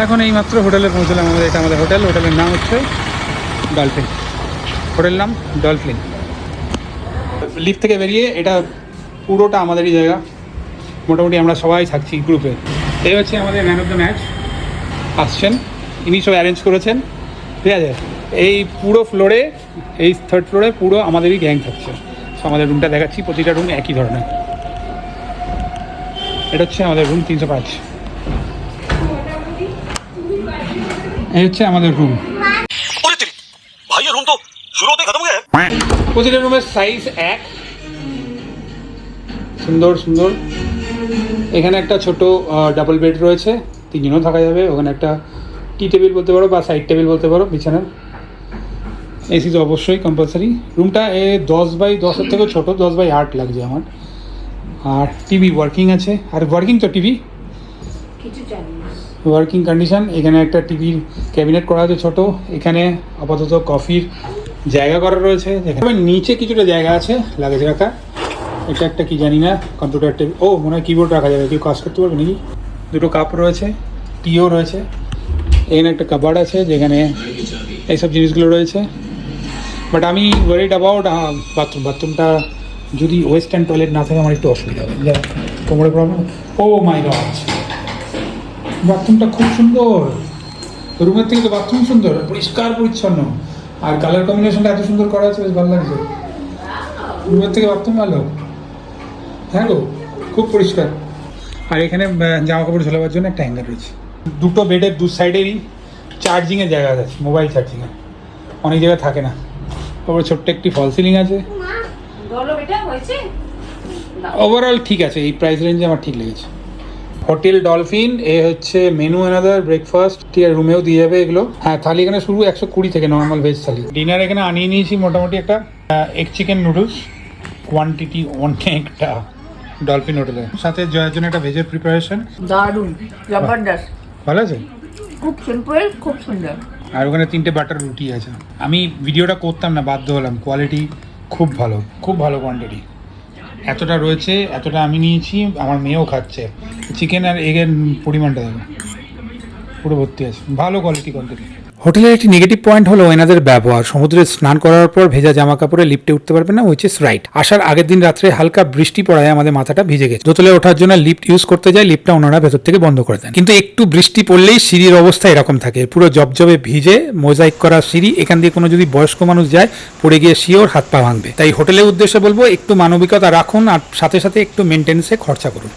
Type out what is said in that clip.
এখন এই মাত্র হোটেলে পৌঁছলাম। আমাদের এটা আমাদের হোটেল, হোটেলের নাম হচ্ছে ডলফিন। হোটেল নাম ডলফিন। লিফট থেকে বেরিয়ে এটা পুরোটা আমাদেরই জায়গা, মোটামুটি আমরা সবাই থাকছি গ্রুপে। এই হচ্ছে আমাদের ম্যান অফ দ্য ম্যাচ আসছেন, ইনি সব অ্যারেঞ্জ করেছেন, ঠিক আছে। এই পুরো ফ্লোরে, এই থার্ড ফ্লোরে পুরো আমাদেরই গ্যাং থাকছে। তো আমাদের রুমটা দেখাচ্ছি, প্রতিটা রুম একই ধরনের। এটা হচ্ছে আমাদের রুম 305। এই হচ্ছে আমাদের রুম। প্রতিটা রুমের সাইজ এক, সুন্দর সুন্দর। এখানে একটা ছোট ডাবল বেড রয়েছে, তিনজনও থাকা যাবে। ওখানে একটা টি টেবিল বলতে পারো বা সাইড টেবিল বলতে পারো বিছানার। এসি তো অবশ্যই কম্পালসারি। রুমটা 10x10 থেকেও ছোটো, 10x8 লাগছে আমার। আর টিভি ওয়ার্কিং আছে, আর ওয়ার্কিং তো টিভি ওয়ার্কিং কন্ডিশন। এখানে একটা টিভির ক্যাবিনেট করা আছে ছোটো। এখানে আপাতত কফির জায়গা করা রয়েছে, যেখানে নিচে কিছুটা জায়গা আছে লাগেজ রাখা। এটা একটা কি জানি না, কম্পিউটার টেবিল, ও মনে হয় কিবোর্ড রাখা যাবে, কেউ কাজ করতে পারবে নাকি। দুটো কাপ রয়েছে, টিও রয়েছে। এখানে একটা কাবার্ড আছে যেখানে এইসব জিনিসগুলো রয়েছে। বাট আমি ওয়ারিড অ্যাবাউট বাথরুমটা যদি ওয়েস্টার্ন টয়লেট না থাকে আমার একটু অসুবিধা হবে, যা কোমরে প্রবলেম। ও মাই গড, বাথরুমটা খুব সুন্দর। রুমের থেকে তো বাথরুম সুন্দর, পরিষ্কার পরিচ্ছন্ন, আর কালার কম্বিনেশনটা এত সুন্দর করা আছে, বেশ ভালো লাগছে। রুমের থেকে বাথরুম ভালো, হ্যাঁ গো, খুব পরিষ্কার। আর এখানে জামা কাপড় ঝোলাবার জন্য একটা হ্যাঙ্গার রয়েছে। দুটো বেডের দু সাইডেরই চার্জিংয়ের জায়গা আছে, মোবাইল চার্জিংয়ের। অনেক জায়গায় থাকে না। তারপরে ছোট্ট একটি ফল সিলিং আছে। ওভারঅল ঠিক আছে, এই প্রাইস রেঞ্জে আমার ঠিক লেগেছে। হোটেল ডলফিন, এ হচ্ছে মেনু অ্যানাদার ব্রেকফাস্ট, ঠিক আছে। রুমেও দিয়ে যাবে এগুলো। হ্যাঁ, থালি এখানে শুরু 120 থেকে, নর্মাল ভেজ থালি। ডিনার এখানে আনিয়ে নিয়েছি মোটামুটি একটা এগ চিকেন নুডলস, কোয়ান্টিটি অনেকটা ডলফিন হোটেলে। সাথে জয়ের জন্য একটা ভেজের প্রিপারেশন। দারুণ, জবরদস্ত, ভালো আছে, খুব সিম্পল, খুব সুন্দর। আর ওখানে 3টে বাটার রুটি আছে। আমি ভিডিওটা করতাম না, বাধ্য হলাম। কোয়ালিটি খুব ভালো, খুব ভালো কোয়ান্টিটি। এতটা রয়েছে, এতটা আমি নিয়েছি, আমার মেয়েও খাচ্ছে। চিকেন আর এগের পরিমাণটা দেখো, পুরো ভর্তি আছে, ভালো কোয়ালিটি কোয়ান্টিটি। হোটেলের একটি নেগেটিভ পয়েন্ট হলো এনাদের ব্যবহার। সমুদ্রে স্নান করার পর ভেজা জামা কাপড়ে লিফটে উঠতে পারবে না, উইচ ইজ রাইট। আসার আগের দিন রাত্রে হালকা বৃষ্টি পড়ায় আমাদের মাথাটা ভিজে গেছে। দোতলে ওঠার জন্য লিফট ইউজ করতে যাই, লিফটটা ওনারা ভেতর থেকে বন্ধ করে দেন। কিন্তু একটু বৃষ্টি পড়লেই সিঁড়ির অবস্থা এরকম থাকে, পুরো জবজবে ভিজে, মোজাইক করা সিঁড়ি। এখান দিয়ে কোনো যদি বয়স্ক মানুষ যায়, পড়ে গিয়ে শিওর হাত পা ভাঙবে। তাই হোটেলের উদ্দেশ্যে বলবো, একটু মানবিকতা রাখুন, আর সাথে সাথে একটু মেনটেন্সে খরচা করুন।